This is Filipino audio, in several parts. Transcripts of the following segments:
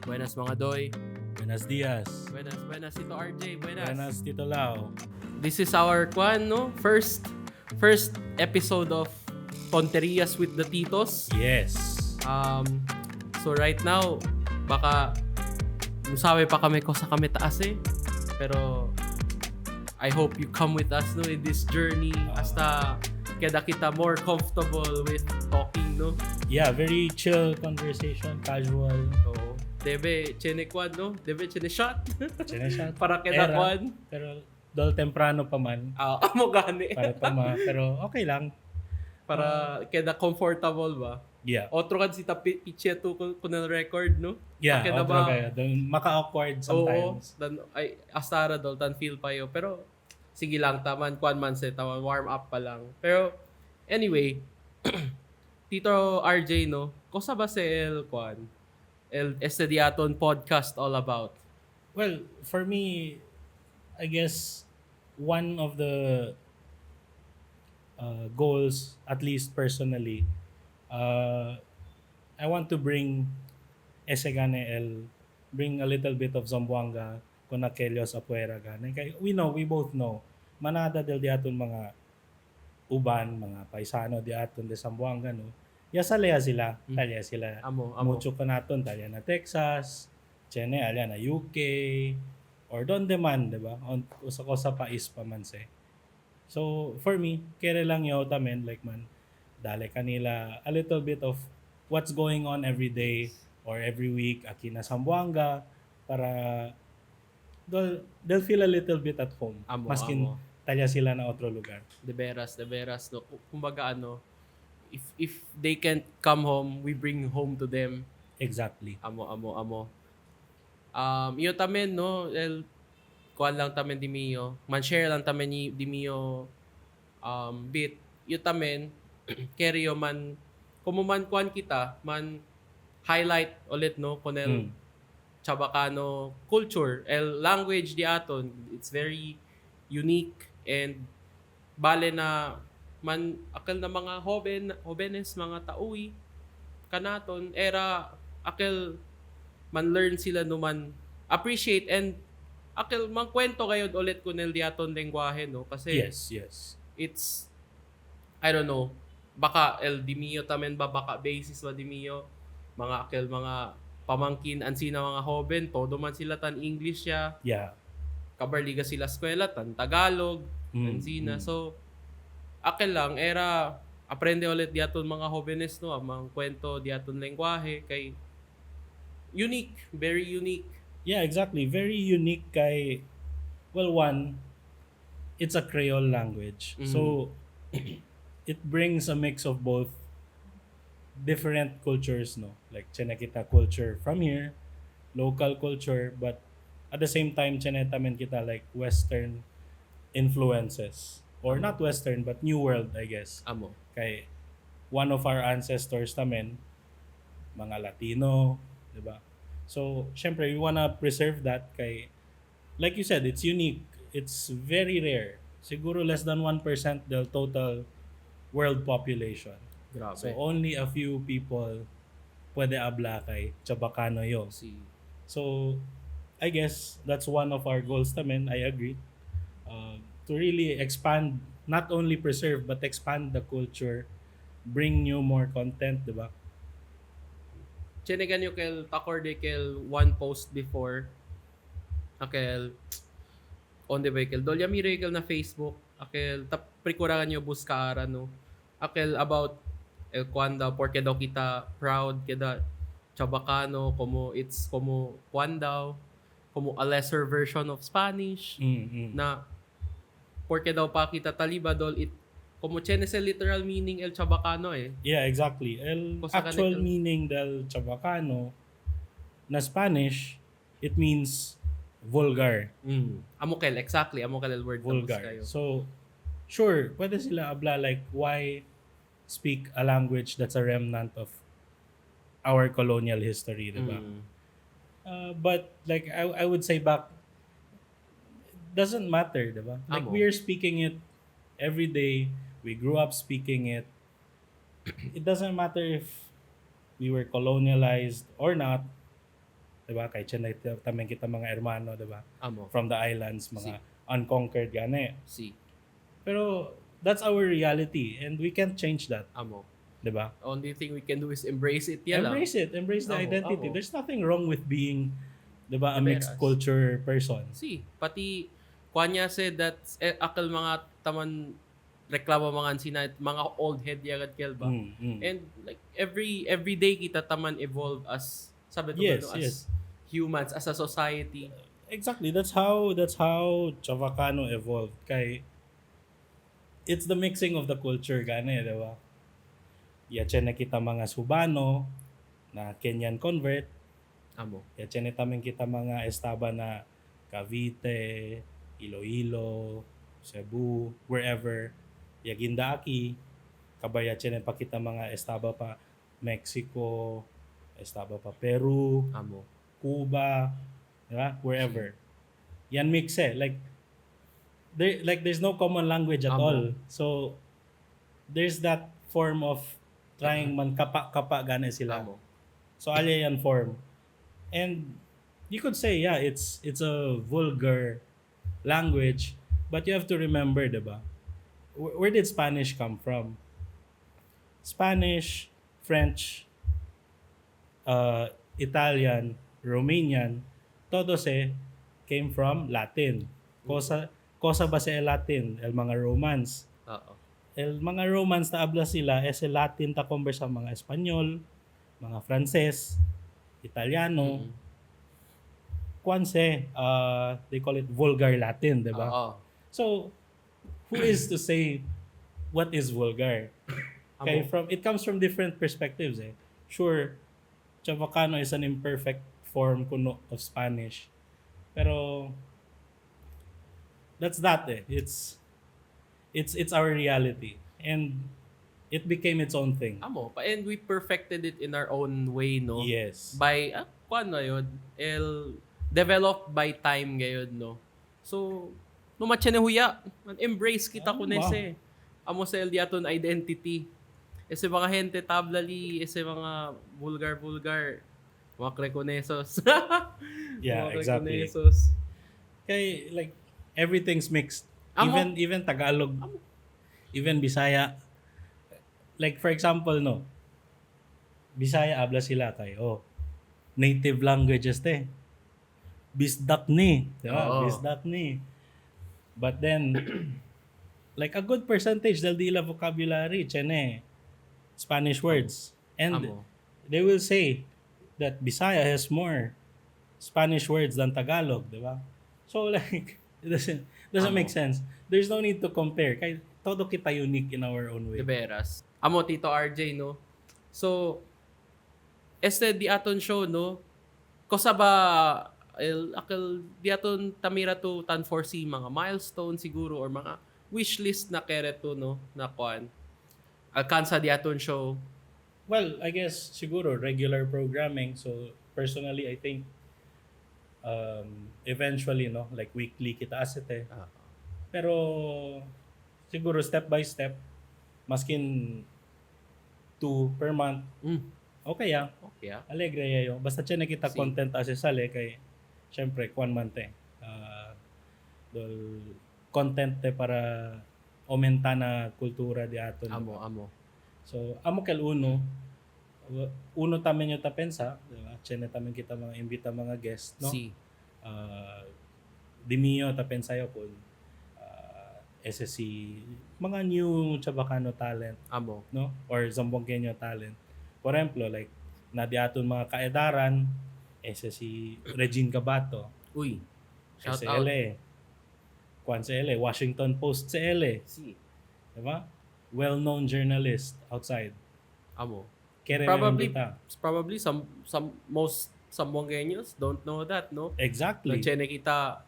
Buenas mga doy. Buenos dias. Buenas Tito RJ. Buenas Tito Lao. This is our first episode of Tonterias with the Titos. Yes. So right now, baka musawi pa kami ko sa kami taas eh. Pero I hope you come with us no in this journey hasta keda kita more comfortable with talking no. Yeah, very chill conversation, casual. Oo. Debe chene kwan no? Debe chene shot. Chene siya. Para keda kwan. Pero dol temprano pa man. Amo gani. Pero okay lang. Para keda comfortable ba? Yeah. Otro kan si pitche to kung record no? Yeah, Keda otro kaya. Maka-awkward sometimes. Oo. Dan ay astara dol tan feel pa yo. Pero sige lang taman kwan man sa taman warm up pa lang. Pero anyway, Tito RJ no, kosa ba sa el kwan? El Estediaton podcast all about? Well, for me, I guess one of the goals, at least personally, I want to bring bring a little bit of Zamboanga kung nakelyos apuera gani. Kay we both know, manada del di aton mga uban, mga paisano di aton de Zamboanga no. Yasalaya sila, talya sila. Amo. Mucho ka naton, talya na Texas, Chene, alya na UK, or doon deman, di ba? Usa pa is pa man se. So, for me, kere lang yo tamen, like man, dali kanila a little bit of what's going on every day or every week aki na Zamboanga para they'll feel a little bit at home. Maskin talya sila na otro lugar. De veras no. Kumbaga ano, if they can't come home, we bring home to them. Exactly. Amo. Iyo tamen no, kuan lang tamen di mio. Man share lang tamen ni di mio bit. Iyo tamen keryo man kumuman kuan kita man highlight ulit no kunel Chabacano culture, el language di aton. It's very unique and bale na man akal na mga hobenes, mga tauy kanaton era akal man learn sila no man appreciate and akal man kwento kayo ulit kunel diaton lengguwahe no kasi yes it's I don't know baka el dimio tamen ba baka basis ba dimio mga akal mga pamangkin ansina mga hoben todo man sila tan English ya kabarliga sila eskwela tan Tagalog ansina so akil lang, era, aprende ulit diaton mga hobenes, no? Ang kwento diaton lengguwahe, kay unique, very unique. Yeah, exactly. Very unique kay, well, one, it's a Creole language. So, it brings a mix of both different cultures, no? Like, kita culture from here, local culture, but at the same time, tamen kita like Western influences. Or not Western, but New World, I guess. Amo. Kay one of our ancestors namin, mga Latino, di ba? So, syempre, we wanna preserve that kay, like you said, it's unique. It's very rare. Siguro less than 1% the total world population. Grabe. So, only a few people pwede abla kay Chabacano yo. So, I guess that's one of our goals namin. I agree. To really expand, not only preserve, but expand the culture, bring new more content, di ba? Chinegan nyo kel takorde kel one post before akel on the vehicle. Dolya mire kel na Facebook akel prikurangan nyo buskara no. Akel about el kwanda porque daw kita proud keda Chabacano como it's como kwanda como a lesser version of Spanish na porque daw pa kita talibadol it como chene sa literal meaning el Chabacano eh. Yeah, exactly. El actual meaning del Chabacano na Spanish, it means vulgar. Amokel, exactly. Amokel el word vulgar. So, sure, pwede sila abla like why speak a language that's a remnant of our colonial history, diba? But like I would say back doesn't matter, diba? Like we are speaking it every day. We grew up speaking it. It doesn't matter if we were colonialized or not. Diba? Kay chinay tamen kita mga hermano, diba? Amo. From the islands, Si. mga unconquered gani. Si. Pero that's our reality and we can't change that, Amo. diba? Only thing we can do is embrace it. Yan lang. Embrace it, embrace the identity. Amo. There's nothing wrong with being, diba, a De mixed veras. culture person. Si. Pati, kuanya said that akal mga taman reklamo mga sina mga old head yagad kel ba. And like every day kita taman evolve as sabi to Yes, as yes. humans, as a society. Exactly. That's how Chabacano evolved. Kay it's the mixing of the culture gani, diba? Yache na kita mga Subano na Kenyan convert. Amo. Yache na tamen kita mga estaba na Cavite, Iloilo, Cebu, wherever. Yagindaaki. Kabayache na pa kita mga estaba pa Mexico, estaba pa Peru, Amo. Cuba, diba? Wherever. Yan mix like there's no common language at Amo. all. So there's that form of trying man kapa gana sila. Amo. So alya yan form. And you could say it's a vulgar language, but you have to remember, diba? Where did Spanish come from? Spanish, French, Italian, Romanian, todos came from Latin. Cosa base el Latin? El mga Romans. Oo. El mga Romans na habla sila el Latin ta conversa mga Espanyol, mga Frances, Italiano. Kwanse, they call it vulgar Latin, diba? Oo. So, who is to say what is vulgar? Okay, Amo. it comes from different perspectives. Sure, Chabacano is an imperfect form kuno of Spanish. Pero that's that. It's our reality and it became its own thing. Amo. And we perfected it in our own way, no? Yes. By paano yun? Developed by time ngayon, no? So, numatya na huya. Embrace kita Wow. kunese. Amo sa diaton identity. Ese mga gente tablali, ese mga vulgar, mga krekonesos. Yeah, Mga exactly. krekonesos. Kay like everything's mixed. Amo. Even Tagalog, even Bisaya. Like for example, no. Bisaya habla sila kay native languages Bisdak ni, diba? Oo. Bisdak ni. But then like a good percentage del dila vocabulary chene Spanish words. And Amo. they will say that Bisaya has more Spanish words than Tagalog, diba? So like it doesn't make sense. There's no need to compare. Kaya todo kita unique in our own way. De veras. Amo, Tito RJ, no? So, di aton show, no? Kosa ba, akal di aton tamira to tan foresee mga milestone siguro or mga wish list na kereto, no? Na kuan. Alcanza di aton show. Well, I guess siguro regular programming. So personally, I think eventually, no, like weekly kita asete. Pero siguro step by step, maskin 2 per month. Okay Okay, alegre yayo. Basta tiyan na kita Si. content asesale kay syempre kwan man dol content para aumenta na kultura di aton. Amo. So amo kel uno tamen yung tapensa, diba? Tiyan na tamen kita mga imbita mga guest, no? Si. Di mio tapensa yo kun SSC mga new Chabacano talent, Amo. no? Or Zamboangueño talent. For example, like na di aton mga kaedaran, SSC Regine Cabato, Uy. Shout out. SLE, Kwan CL, Washington Post CL, Si. diba? Well-known journalist outside. Amo. Kere Probably some most Zamboangueños don't know that, no? Exactly. Nandiyan kita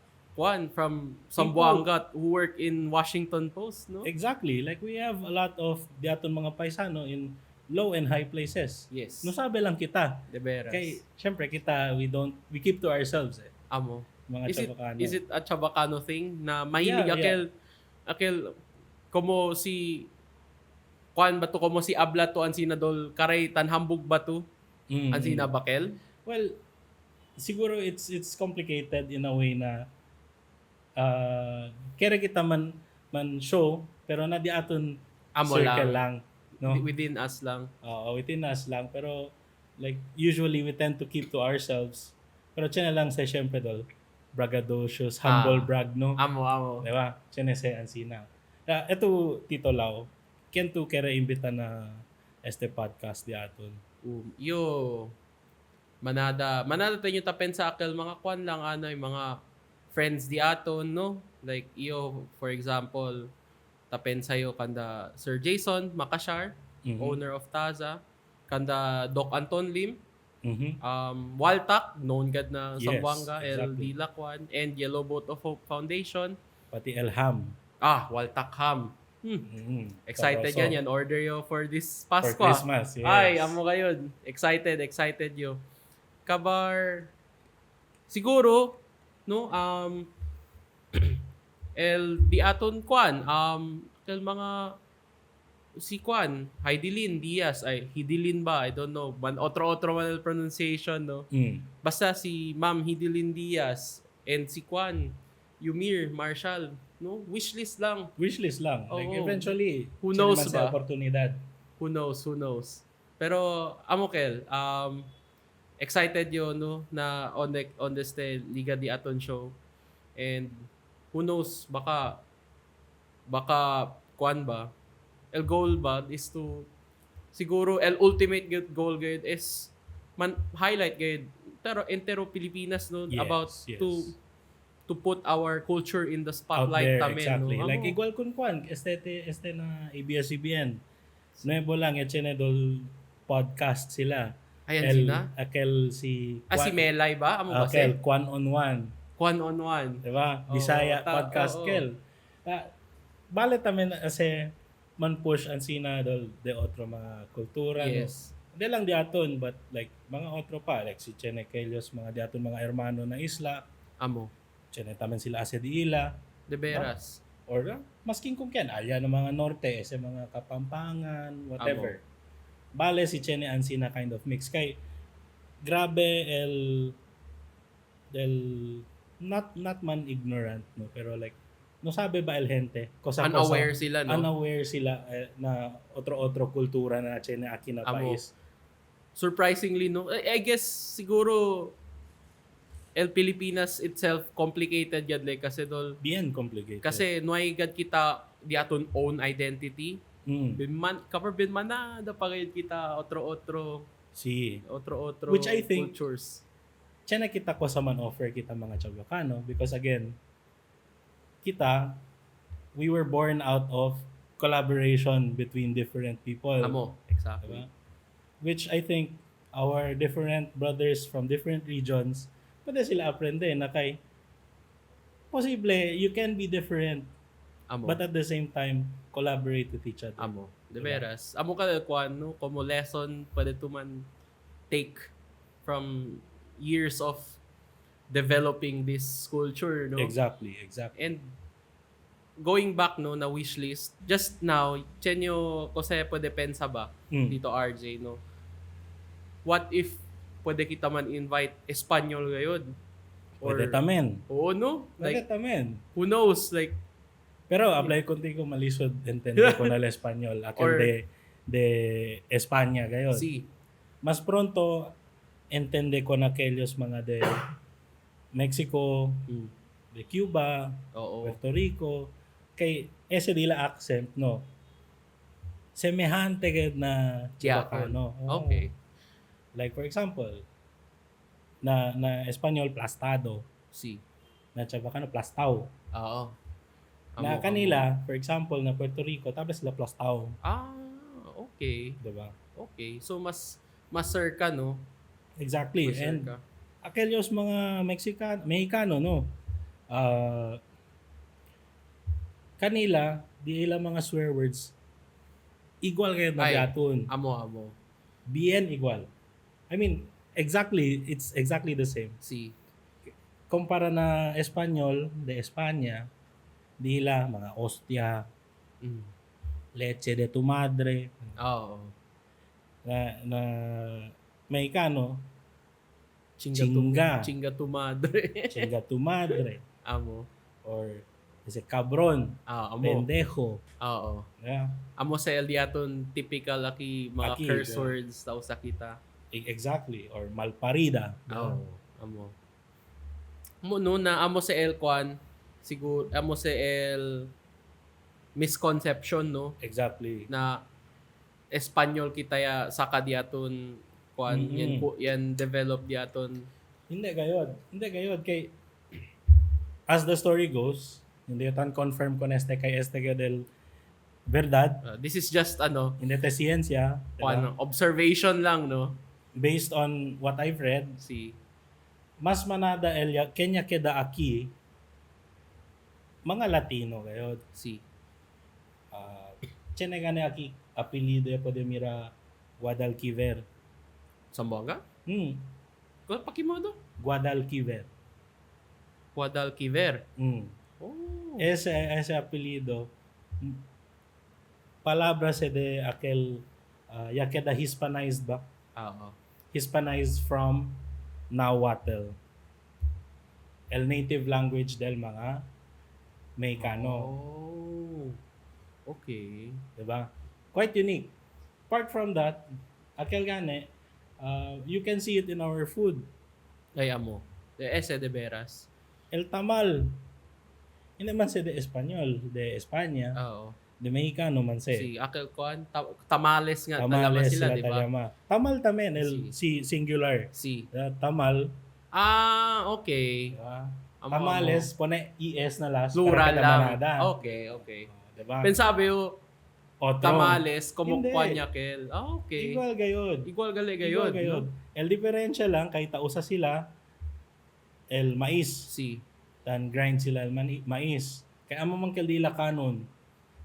from Zamboanga who work in Washington Post, no? Exactly. Like we have a lot of diaton mga paisano in low and high places. Yes. No sabi lang kita. De veras. Kay syempre kita we keep to ourselves Amo. mga Chabacano. Is it a Chabacano thing na mahilig akel como si kuan ba to como si Abla to ang sinadol karay tanhambog ba to ang sinabakel? Well, siguro it's complicated in a way na kaya kita man show pero na di aton Amo circle lang, lang, no? within us lang. Within us lang pero like usually we tend to keep to ourselves. Pero tiyan na lang sa syempre dol braggadocious, humble Ah, brag, no? amo. Di ba? Tiyan na sa ansina. Ito, Tito Lau, ken tu kera imbita na este podcast di aton. Yo, manada tayo tapen sa akel mga kwan lang ano yung mga friends di aton no, like iyo for example tapen sayo kanda Sir Jason Makashar, Mhm. owner of Taza, kanda Doc Anton Lim, Mhm. Waltak known gad na Yes, Zamboanga El exactly. Dilakwan, and Yellow Boat of Hope Foundation. Pati Elham. Waltak Ham. Excited Toroso. yan order yo for this For Pasko. Christmas, Ay, yes. amo kayo. Excited yo. Kabar siguro no el di aton kwan kel mga si kwan Heidelin Diaz ay Hidilin ba I don't know man otro man el pronunciation no, Mm. basta si Ma'am Hidilin Diaz and si kwan Yumir Marshall no, wishlist lang. Wishlist lang. Like Oo, eventually, who siya knows naman sa ba, oportunidad. who knows pero amo kel excited yo no na on this Liga di Aton show, and who knows baka kuan ba el goal ba is to siguro el ultimate goal gayud is man highlight gayud pero entero Pilipinas no about Yes, to yes. to put our culture in the Out spotlight there, tamen no exactly. Like amo. igual kun kwan, este na ABS-CBN. Nuevo lang, etchenedol podcast sila. Ayan sina Akel si si Melay ba amo ba Akel, Kwan on One. One on one. Diba? Oo, Bisaya podcast oo. kel. Bale tamen kasi man push ang sina de otro mga kultura, no? Yes. Hindi lang di aton, but like mga otro pa, like si Chene Kelios, mga di aton mga hermano na isla, Amo. Chene tamen sila ase di ila, De veras. or masking kung kyan, alya ng mga norte, sa mga Kapampangan, whatever. Bale si Chene Ansina kind of mix. Kay, grabe el not man ignorant, no? Pero like, no sabi ba el gente? Unaware sila no. Unaware sila na otro kultura na Chene aki na Amo. pais. Surprisingly no, I guess siguro el Pilipinas itself complicated yad like kasi dol Bien complicated. kasi nuay gad kita di aton own identity. Binman na da pagayod kita otro Si. otro Which I think, cultures. Tiyan na kita ko sa man offer kita mga Chabacano because again, we were born out of collaboration between different people. Amo, exactly. Diba? Which I think our different brothers from different regions, pwede sila aprende na kay posible you can be different Amo. but at the same time collaborate with each other. Amo. De Diba? veras. Amo ka kuan no, como lesson pwede to man take from years of developing this culture no. Exactly. And going back no na wishlist, just now chenyo kasi pwede pensa ba dito RJ no. What if pwede kita man invite Espanyol gayud? Pwede tamen. Oo no? Pwede Like tamen. who knows like Pero apply kunti ko malisod entende ko na Espanyol Or- akin de España gayon. si Mas pronto entende ko na kelyos mga de Mexico, de Cuba, oo. Puerto Rico, kay ese dila accent no. Semehante gid na Chabacano. Oo. Okay. Like for example, na Espanyol plastado, Si. na Chabacano plastao. Oo. Na kanila, for example, na Puerto Rico, tapos sila plastao. Okay. Diba? Okay. So mas sir ka no? Exactly. Mas sir And ka. aquellos mga Mexicano, no? Kanila, di ilang mga swear words, igual kayo na daton. Amo. Bien igual. I mean, it's exactly the same. Si. Kumpara na Espanyol, de España, di ila mga hostia, leche de tu madre, Oo. na Mexicano, chinga, Chinga tu madre. chinga tu madre, Amo. or kasi cabron, Amo. pendejo. Oo. Yeah. Amo sa el diaton typical aki mga Aki, curse words daw sa kita. exactly, or malparida. Yeah. Oo. Amo. Amo no na amo sa el kwan siguro amo sa el misconception no Exactly. na Espanyol kita ya saka diaton kwan yan Mm-mm. yan develop diaton. Hindi gayod. Hindi gayod kay as the story goes, hindi tan confirm ko na este kay este del verdad, This is just ano hindi te siyensya, kwan diba? observation lang no Based on what I've read, si mas manada elya Kenya keda aki mga Latino gayod. si Tiene gani aquí apellido ya pode mira Guadalquiver. Zamboanga? Hmm, Ko pakimodo? Guadalquiver. Guadalquiver. Hmm. Oh. Ese apellido, palabra se de aquel ya queda Hispanized ba? Oo. Hispanized from Nahuatl. El native language del mga Mexicano. Oh. Okay. Diba? Quite unique. Apart from that, aquel gane, you can see it in our food. Ay amo. Ese de veras. El tamal. Hindi man se de Espanyol, de Espanya, Oo. de Mexicano man se. Si akal kuan tamales nga talaga Tamales sila, sila di ba? talyama. Tamal tamen, el si singular. Si. Tamal. Okay. Diba? Amo, Tamales, pone ES na last. Plural para kada lang. manada. Okay, okay. Diba? Pensabi yo Otro. tamales como Hindi. kuan yakel. Okay. Igual gayod. Igual gali Igual gayod. gayod. No? El diferensya lang, kay tausa sila, el mais. Si. Tan grind sila el mais. Kaya amo man dila kanon.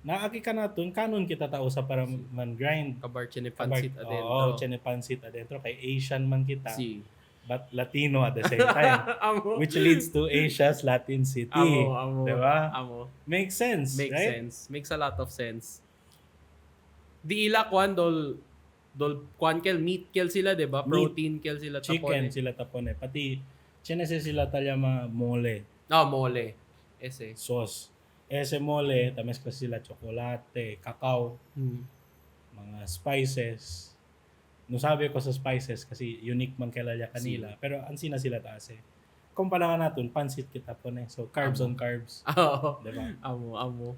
Naaki ka naton, kanon kita tausa para man grind. Kabarche ni pansit adentro. Oo, chene pansit adentro. Kay Asian man kita. Si. But Latino at the same time. Amo. Which leads to Asia's Latin City. Amo. Diba? Amo. Makes sense, Makes right? sense. Makes a lot of sense. Di ila kwan dol kwan kel meat kel sila, 'di ba? Meat. Protein kel sila Chicken tapone. sila tapone. Pati, chinese sila talyama mole, Mole. Ese. sauce. Ese mole, tamis ko sila chocolate, cacao, Hmm. mga spices. No sabi ko sa spices kasi unique man kailalya kanila. Pero ansi na sila taas eh. Kumpara nga natin, pansit kita po eh. So carbs on carbs. Oo. Diba? Amo.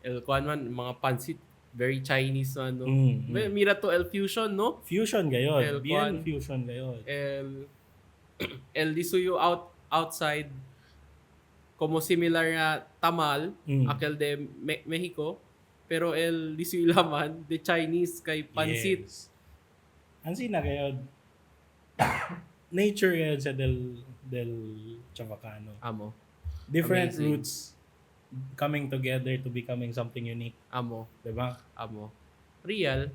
El kwan man mga pansit very Chinese man no. Mm. Mira to el fusion no. Fusion gayod. El Bien kwan. fusion gayod. El disuyo outside como similar nga tamal aquel de Mexico pero el disuyo laman de Chinese kay pansit. Yes. Ansi na gayod. Nature gayod sa del Chabacano. Amo. Different Amazing. roots coming together to becoming something unique. Amo. Diba? Amo. Real.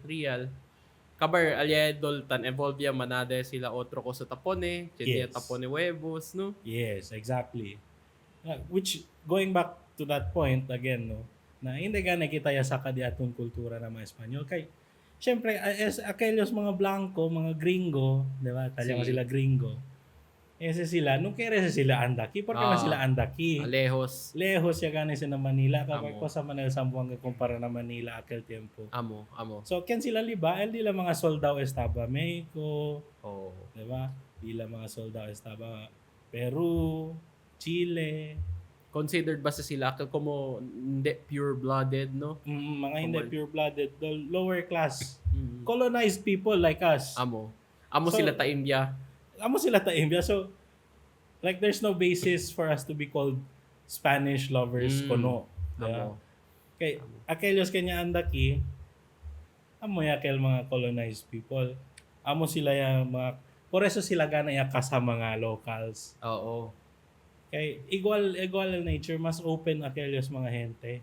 Kabar aliadol tan evolve ya manade sila otro ko sa tapone, Yes. tapone huevos no. Yes, exactly. Which, going back to that point again, no, na hindi ka nakita ya sa kadiatong kultura ng mga Espanyol. Kay, syempre, aquellos mga blanco, mga gringo, di ba? Talya Si. sila gringo. Ese sila, nung kere sila andaki, porque man sila andaki. Lejos. Lejos ya gani sa Manila, kapag Amo. ko sa Manila Sambuanga kumpara na Manila aquel tiempo. Amo. So, ken sila liba, el dila mga soldado estaba Mexico, Oh. di ba? Dila mga soldado estaba Peru, Chile, Considered ba sa sila como hindi pure-blooded, no? mga hindi Common. pure-blooded, the lower class, Mm. colonized people like us. Amo So, sila taimya. Amo sila taimbya. So, like, there's no basis for us to be called Spanish lovers kono. Amo. Kay, aquellos kanya andaki, amo ya aquel mga colonized people. Amo sila yung mga, por eso sila gana ya sa mga locals. Oo. Kay, igual ang nature, mas open aquellos mga gente.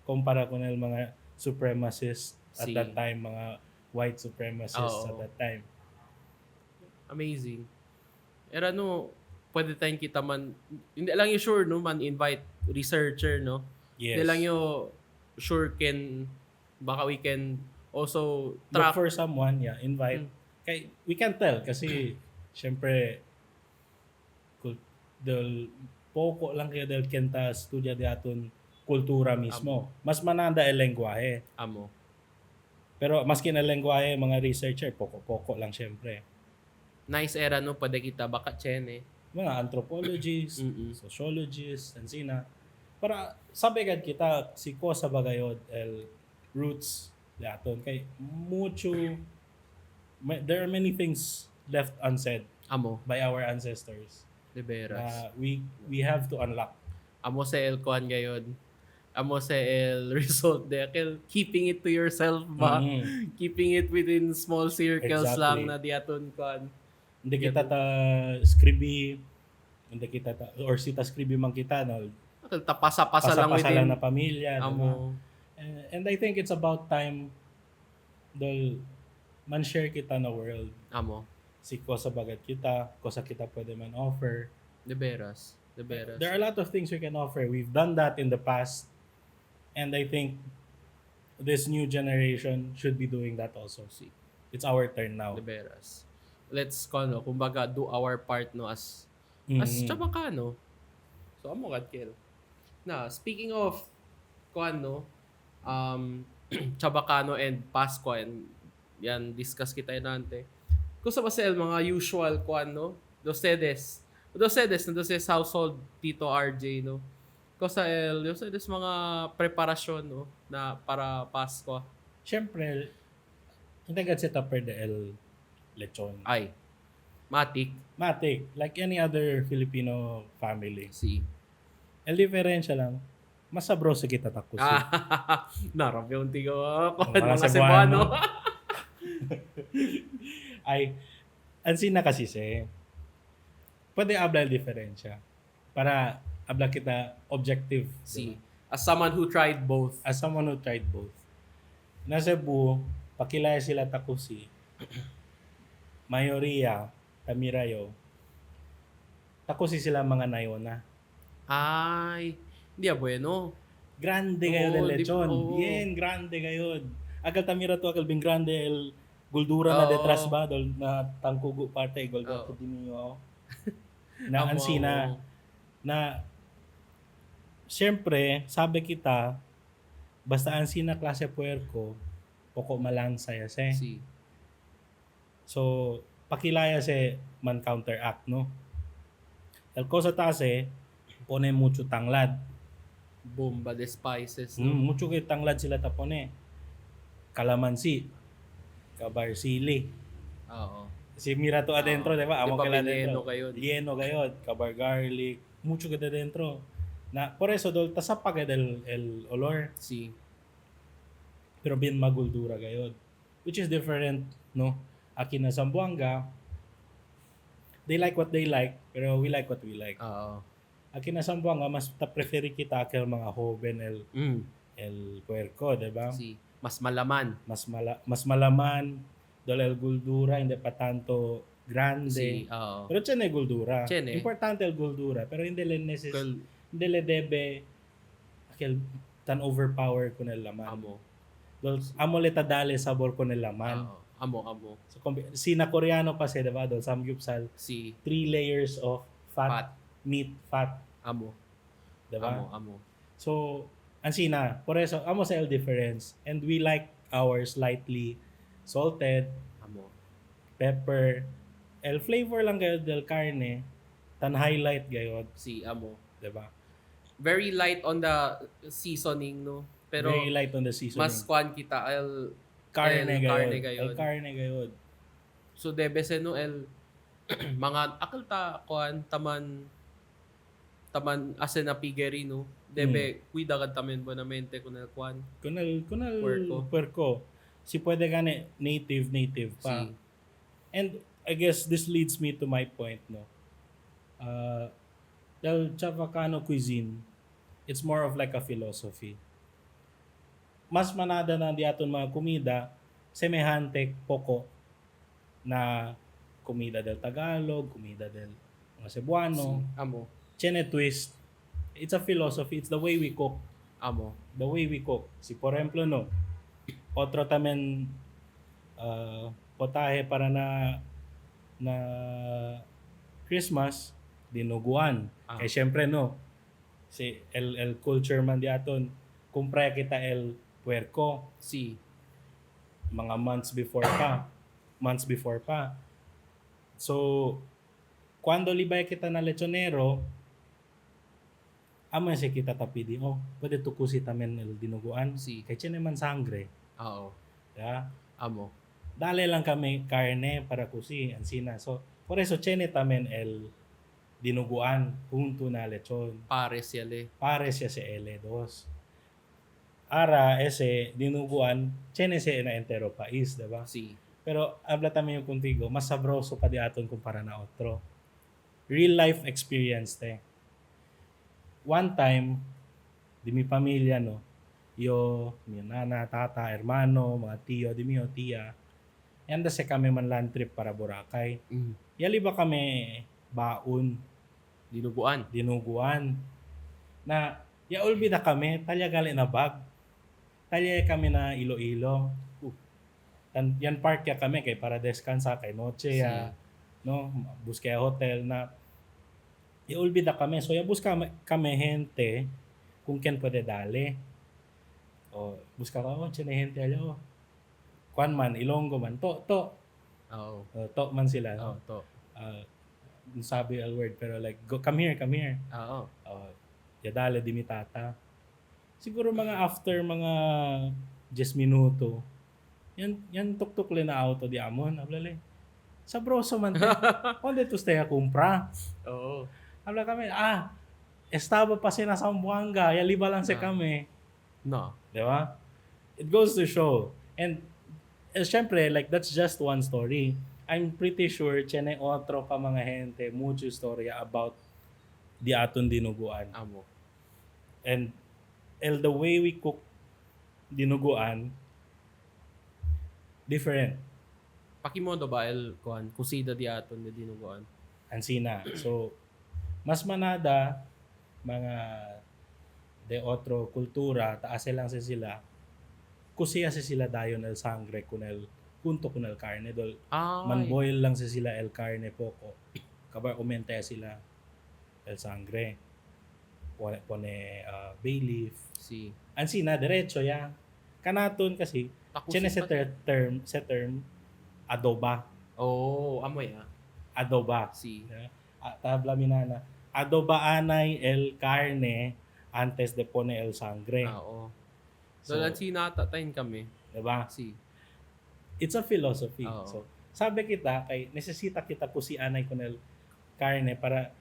Kumpara ko na yung mga supremacists at Si. that time, mga white supremacists Oo. at that time. Amazing. Era no, pwede tayong kita man, hindi lang yung sure, no, man invite researcher, no? Yes. Hindi lang yung sure baka we can also Look track. for someone, yeah, invite. Kay, we can tell kasi, syempre, del poko lang kayo del kenta studia di aton kultura Amo, mismo. Mas mananda el lengguwahe. amo. Pero maski na lengguwahe, mga researcher, poko-poko lang syempre. Nice era no pwede kita baka chene. Mga anthropologists, Mm. sociologists, and sina. Para sabi kad kita, si ko sa bagayod, el roots daton kay mucho, there are many things left unsaid Amo, by our ancestors de veras. na we have to unlock. Amo sa el kuan gayon. Amo sa el result de kel keeping it to yourself ba? Mm, Keeping it within small circles lang exactly. na diaton kuan. Hindi kita ta scribby, hindi kita ta, or si ta scribby man kita, no? Tapasa-pasa lang Pasa-pasa lang within na pamilya, di ba? amo. And I think it's about time dahil man-share kita na world. Amo. Si ko sa bagat kita, ko sa kita pwede man offer. De veras. De veras. There are a lot of things we can offer. We've done that in the past. And I think this new generation should be doing that also. Si, It's our turn now. de veras. Let's no, kumbaga do our part no as Mhm. Chabacano. So amo kadkel. Na speaking of kuan no, Chabacano and Pasko and yan discuss kita nante. Kusa ba sel mga usual kuan no? Dos sedes household Tito RJ no. Kusa dos sedes mga preparasyon no na para Pasko. Siyempre, hindi agad si Tupper de El Lechon. Ay. Matik Matik, like any other Filipino family. si. El diferensya lang, mas sabro sa kita takusi. Narap yung tigo ako. Mga Mga Cebuano. Cebuano. Ay, ansin na kasi siya. Pwede abla el diferensya. Para abla kita objective. Si. Diba? As someone who tried both. As someone who tried both. Na Cebu, pakilaya sila takusi. Mayoriya, Tamirayo, takusi sila mga nayona. Ay. Hindi bueno. Grande kayo del lechon. Oo. Bien, grande kayo. Agal tamira to, agal bing grande el guldura na Oo. detras ba? Dol na tangkugo parte, igol Oo. ko din niyo. Na Amo, ansina, amo. na siyempre, sabi kita, basta ansina klase puerco, poko malansaya se. Si. So, pakilaya se man counteract, no? El cosa tase, pone mucho tanglad. Bomba de spices. No? Mucho kay tanglad sila tapone. Kalamansi, kabarsili. Oo. Si mira to adentro, di ba? Amo Di ba kila lieno adentro. kayo? Lieno kayo, kabar garlic, mucho kada adentro. Na por eso dol tasapag el olor, Si. pero bien maguldura kayo. Which is different, no? Aki na Zamboanga, they like what they like, pero we like what we like. Oo. Aki na Zamboanga, mas ta-prefer kita kel mga hoven Mm. el puerco, di ba? Si. Mas malaman. Mas malaman, dol el guldura, hindi pa tanto grande. Si. Oo. Pero tiyan guldura. Tiyan eh. Importante el guldura, pero hindi le Kal- hindi le debe akil tan overpower ko na laman. Amo. Dol amo le tadale sabor ko na laman. Oo. Amo. So sina Koreano pa si diba dol samgyupsal Si. 3 layers of Fat. meat, fat, Amo. diba? Amo. So ansina, por eso amo sa el difference, and we like ours lightly salted, Amo. pepper, el flavor lang kayo del carne, tan highlight gayod, Si. Amo. diba? Very light on the seasoning, no? Pero Very light on the seasoning. mas kwan kita carne el gayod. carne gayod. El carne gayod. So debe se no el mga akal ta kwan taman ase na pigeri no. Debe cuida kad tamen bonamente kun el kwan. Kunal Puerco. puerco. Si pwede gani native pa. Si. And I guess this leads me to my point, no. The Chabacano cuisine, it's more of like a philosophy. Mas manada na di aton mga kumida, semehante poko na kumida del Tagalog, kumida del mga Cebuano. Si. Amo. Chene twist. It's a philosophy. It's the way we cook. Amo. The way we cook. Si por ejemplo, no, otro tamen potahe para na Christmas, dinuguan. Kay syempre no, si el culture man di aton, kumpre kita el puerco Si. mga months before pa. So, cuando libay kita na lechonero, amo si kita tapidi, oh, pwede tukusi tamen el dinuguan. Si. Kay tiene man sangre. Oo. Ya. Amo. Dale lang kami carne para kusi, ansina. So, por eso tiene tamen el dinuguan junto na lechon. Pares yale. Pares siya si L2. Ara, ese dinuguan, tiene siya na entero pais, diba? Si. Pero habla también yung contigo, mas sabroso pa di aton kumpara na otro. Real life experience te. One time, di mi pamilya, no, mi nana, tata, hermano, mga tiyo, di mi tiya, yanda se kami man land trip para Boracay. Yali ba kami baon, dinuguan, na yaulbi na kami, talya gali na bag, talya kami na Iloilo. Yan park ya kami kay para descansa kay noche ya, no, busque hotel na iulbi na kami. So ya busca kami gente kung ken pwede dali. O busca ka, oh, chene gente ayo. Kwan man, Ilonggo man, to. Oo. To man sila. Oo, to. Sabi al word pero like, go, come here. Oo. Ya dali di mi tata. Siguro mga after mga 10 minuto, yan tuk-tuk le na auto di amon. Ablale, sabroso man te. Onde tu stay a kumpra? Oo. Habla kami, estaba pa sila sa Zamboanga, yaliba lang si kami. No. Di ba? It goes to show. And syempre, like, that's just one story. I'm pretty sure, tiene otro pa mga gente, mucho storya about di aton dinuguan. Amo. And the way we cook dinuguan, different. Pakimodo ba el kuan kusida di aton de dinuguan? Ansina. So, mas manada, mga de otro kultura, taas lang sa sila, kusiya sa sila dayon el sangre kun el punto kun el carne dol. Man boil lang sa sila el carne poco. Kabar umente sila el sangre. Pone bay leaf. Si. Ansina diretso ya. Kanaton kasi tiene sa term adoba. Oh, amoy Adoba. Si. Tabla minana. Adoba anay el carne antes de pone el sangre. Oo. So, sinatatayin kami. Diba? Si. It's a philosophy. Oo. So, sabi kita, kay nesesita kita po si anay con el carne para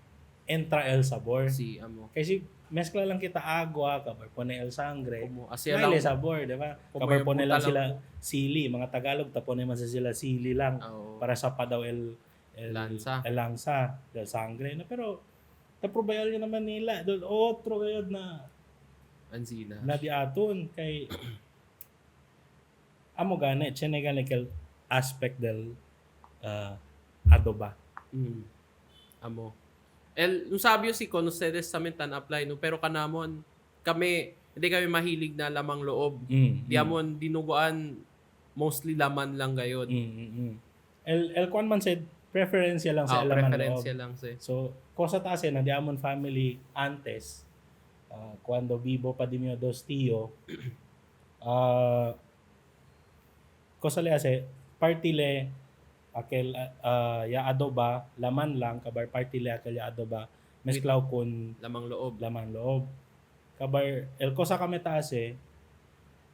entra el sabor. Si, amo. Kasi mezcla lang kita agua, kabar pone el sangre. Asya May lang. sabor, diba? Kabar pone lang sila sili. Mga Tagalog, tapone man sa sila sili lang. Oo. Para sa pa daw el lansa del sangre. No, pero taprobayal nyo naman nila. Otro kayo na Ansina. na di aton kay amo gani chene gani kel aspect del adoba. Amo. Nung sabi si con ustedes sa mentan apply no pero kanamon kami hindi kami mahilig na lamang loob. Di amon dinuguan mostly laman lang gayod. El kwan man said preference lang sa laman loob. Lang sa. So cosa tase na di amon family antes cuando vivo pa di mio dos tío cosa le hace partile aquel ya adoba laman lang kabar partile aquel ya adoba mezclao con lamang loob kabar el cosa kami tase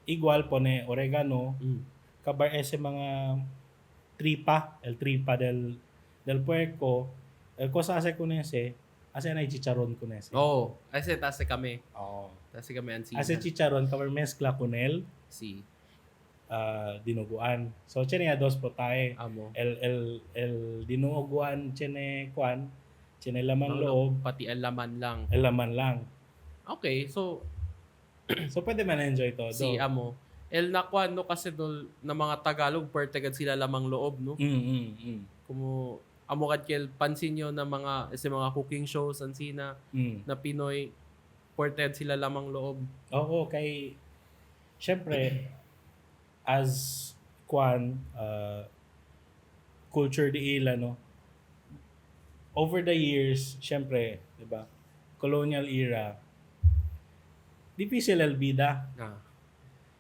igual pone oregano kabar ese mga tripa del puerco el cosa hace con ese hace na chicharon con ese. Oh, ase tase kami. Oo. Tase kami ansina. Ase chicharon kabar mezcla con el si dinuguan. So tiene dos po tayo. Amo. El dinuguan tiene kwan, tiene laman loob, pati el laman lang. El laman lang. Okay, so pwede man enjoy todo. Si amo. El nakwan no kasi dol na mga Tagalog pertegad sila lamang loob no. Kumo amo kad kel pansin nyo na mga cooking shows ansina na Pinoy ported sila lamang loob. Oo, kay syempre as kwan culture di ila no. over the years, syempre, 'di ba? Colonial era, difícil el vida, Ah,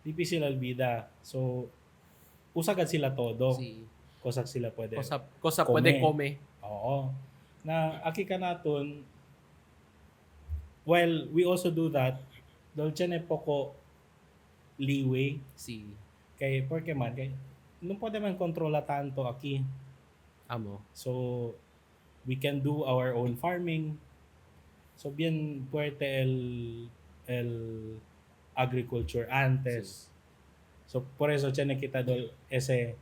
difícil el vida. So, usagad sila todo. si Kusag sila pwede cosa puede kome. come. Oo. Na aki ka naton, while we also do that, dolce ne poco leeway Si kay porque man kay non pwede man kontrola tanto aki. amo. So, we can do our own farming. So, bien fuerte el agriculture Si antes. So, por eso tiene kita dol ese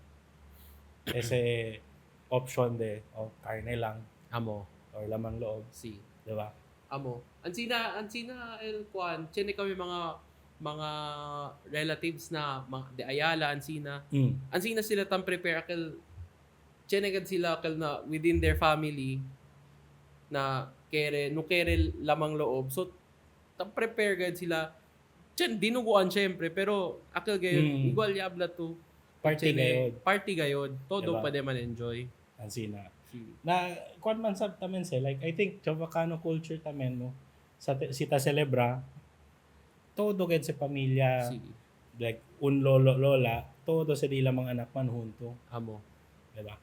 option de carne lang amo. or lamang loob, Si 'di ba? amo. Ansina el kwan, tiene kami mga relatives na mga de Ayala ansina. Mm. Ansina sila tam prepare akel tiene gad sila akel na within their family na kere no kere lamang loob. So tam prepare gad sila. Dinuguan syempre pero akel gayod Mm. igual yabla to. Party Tiene gayod, party gayod. 'di Todo ba? pa man enjoy. Ansina. Si Na kuan man sab tamen se like I think Chabacano culture tamen no sita celebra todo gid sa pamilya si like un lolo lola todo sa di lamang anak man hunto, amo. 'di ba?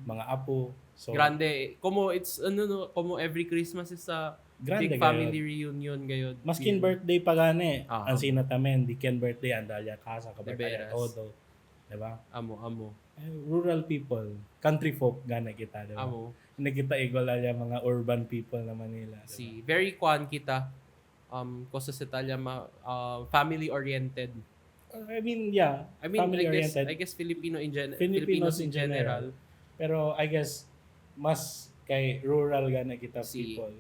Mga apo. So Grande. Como it's ano no, como every Christmas is a grande big gayod. family reunion gayod. Maskin birthday pa gani, Ah, ansina tamen di ken birthday andalya casa de kabarkada veras. todo, 'di ba? Amo. Rural people, country folk gana kita, 'di ba? Amo. Hindi kita igual alya mga urban people na Manila, 'di ba? Si very kwan kita. Cosa sa Italia family oriented. I mean, yeah, I mean, family I oriented, guess Filipinos Filipinos in in general. general. Pero I guess mas kay rural gana kita Si people.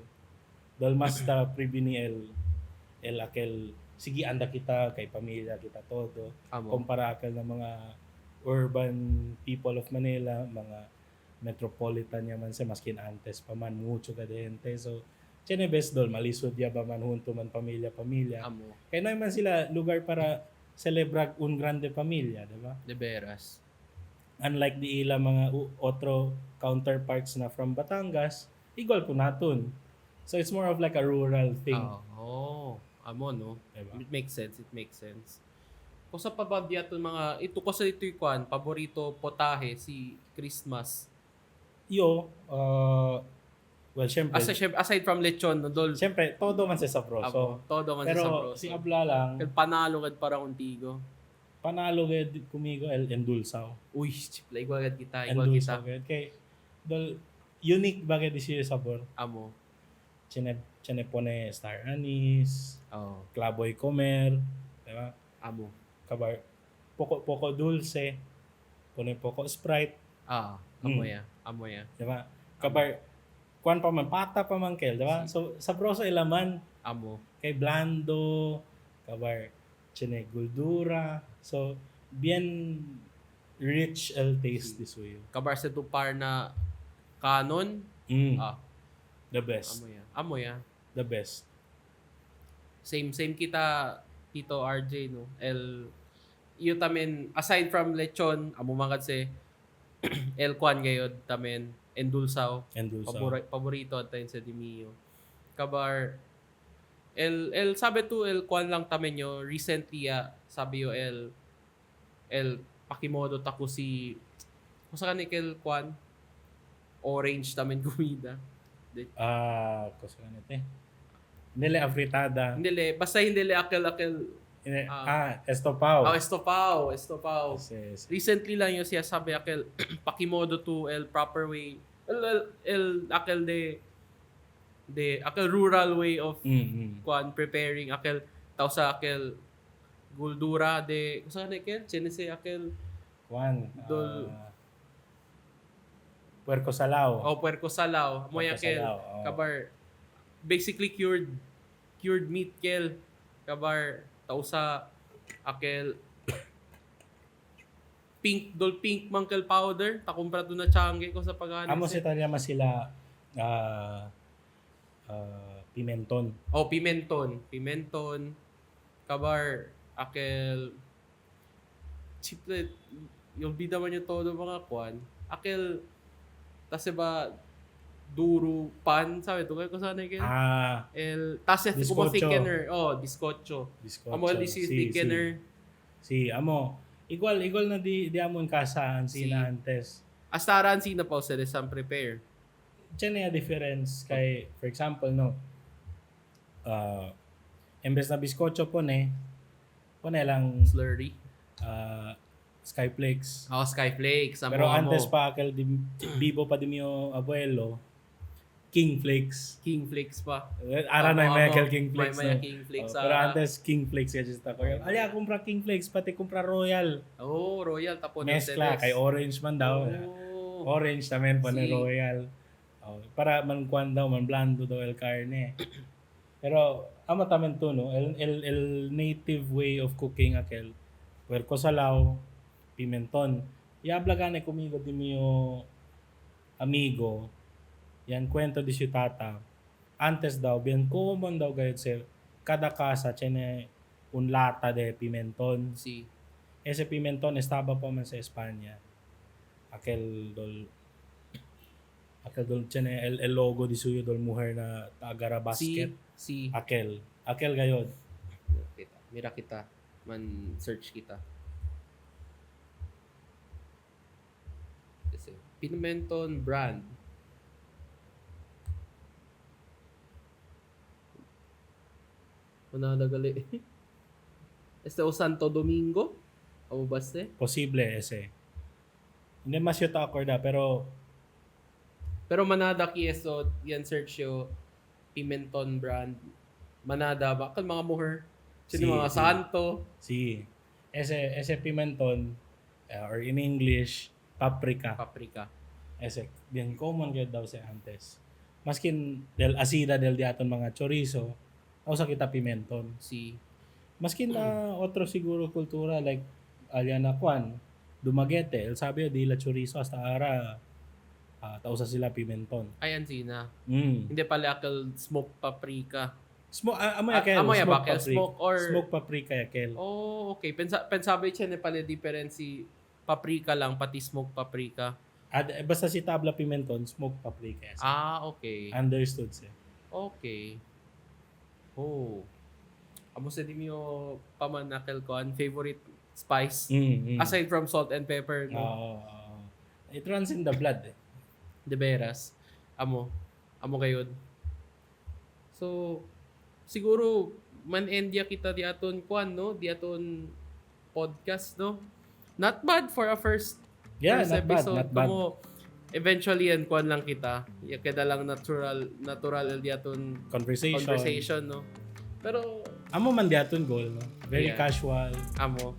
Dahil mas ta pribini el akel sige anda kita kay pamilya kita todo. amo. Kumpara akel ng mga urban people of Manila, mga metropolitan yaman sa maskin antes pa man mucho ka gente. So, tiene best dol malisod ya ba man hunto man pamilya. Amo. Kaya naman sila lugar para celebrar un grande pamilya, di ba? De veras. Unlike di ila mga otro counterparts na from Batangas, igual po naton. So it's more of like a rural thing, Amo no. di ba? It makes sense. Kusa pa ba diya mga ito ko sa ito'y kwan, paborito potahe si Christmas. Yo, well, syempre, Aside from lechon, no, dol, syempre, todo man sa amo, sabroso. todo man Pero sa sabroso. si Abla lang, Kaya panalo kad para contigo. panalo ged kumigo el endulsaw. Uy, chipla, igual kita. Endulsaw ged. Kay, dol, unique bagay di siya sabor. Amo. Chine pone star anise, Oh, klaboy comer, di ba? amo. Kabar, poco dulce, pone poco Sprite, Amo Mm. ya. Amo ya. di ba? Kabar, kuan pa man, pata pa man kel, di ba? So, sabroso ilaman, Amo. kay blando, kabar, chine guldura. So, bien rich el taste this way. Kabar sa tupar na kanon. Mm, Ah, the best. amo ya. Amo ya. The best. Same kita Tito RJ no. Iyo tamen aside from lechon, amo man kasi el kwan gayod tamen endulsaw. Endulsaw. Paborito at tayo sa Dimio. Kabar el sabi to el kwan lang tamen yo recently sabi yo el pakimodo tako si kung sa kanikel kwan orange tamen gumida. Cosa ganito eh. Nile afritada. Basta hindi le akel Estopao. estopao. Yes. Recently lang yung siya sabi akel pakimodo to el proper way. El akel de akel rural way of kwan preparing akel tao sa akel guldura de kung saan akel chinese akel Juan. Dol- Puerco Salao. puerco salaw mo Puerco akel salao, oo. kabar basically cured meat kel kabar tao sa akel pink mangkel powder takumpra to na changi ko sa pagani Amo si Italia mas sila pimenton. Pimenton kabar akel simple yung bida man yung todo mga kwan akel tas ba duro pan, sabi to kay ko sana ken. Tas como Bizcocho. thickener. Oh, bizcocho. Amo this is thickener. Amo. Igual na di amon kasaan sina antes. Astaran sina pa sa desam prepare. Diyan na difference kay, for example, no, embes na bizcocho po lang Slurry. Skyflakes. Skyflakes. Pero antes pa, bibo pa din yung abuelo, King Flakes. King Flakes pa. Ara na Michael King Flakes. May King Flakes. Pero antes King Flakes kasi sa ko. Alya, kumpra King Flakes, pati kumpra Royal. Royal. Tapos mezcla, kay orange man daw. Orange naman pa na Royal. Para man kwan daw, man blando daw el carne. Pero, ama tamen to, no? El native way of cooking akel. Puerco salaw, pimenton. Iabla gane comigo di mio amigo. Yan kwento di si tata. Antes daw, bien common daw gayud sa kada casa tiene un lata de pimenton. Sí. Ese pimenton estaba pa man sa Espanya. Aquel dol tiene el logo di suyo dol mujer na agara basket. Sí. Aquel gayod. Mira kita. Man search kita. Kasi pimenton brand. Manadagali. O Santo Domingo? O baste? Posible ese. Hindi mas yung acorda pero Manada Kieso, yan search yo Pimenton brand. Manada ba? Kan mga muher. Sino mga santo. Ese pimenton or in English, paprika. Ese, bien common kayo daw sa antes. Maskin del asida del diaton mga chorizo, o sa kita pimenton. Maskin na otro siguro kultura like aliana kwan, Dumaguete, el sabi di la chorizo hasta ara tausa sila pimenton. Ayan sina. Hindi pala akal smoked paprika. Amoy akel, smoke paprika yakel. Okay. Pensabi siya na pala differency paprika lang pati smoked paprika. Basta si tabla pimenton, smoked paprika. Okay. Understood siya. Okay. Amo sa di mo pamanakel ko ang favorite spice aside from salt and pepper. It runs in the blood. De veras. Amo gayud. So siguro man-endya kita di aton kwan, no? Di aton podcast, no? Not bad for a first episode. Not bad. Eventually yan kwan lang kita. Kada lang natural di aton conversation, no? Pero amo man di aton goal, no? Very casual. Amo.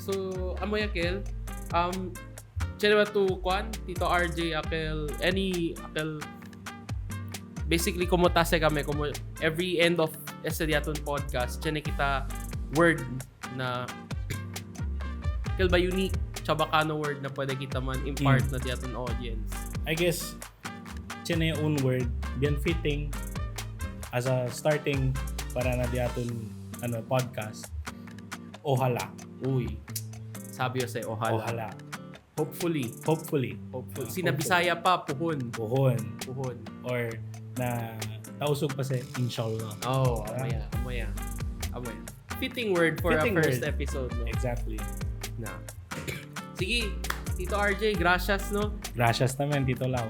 So amo yakel chene ba to kwan Tito RJ akel basically kumutase kami every end of Estadiaton podcast chene kita word na kel ba unique Chabacano word na pwede kita man impart na diaton audience. I guess chene un word bien fitting as a starting para na diaton podcast. Ohala. Uy. Sabi yo say ohala. Hopefully. Sina Bisaya pa, puhon. Or na tausog pa sa inshallah. Amaya. Fitting word for a first episode, no? Exactly. Sige, Tito RJ, gracias, no? Gracias naman, Tito Lau.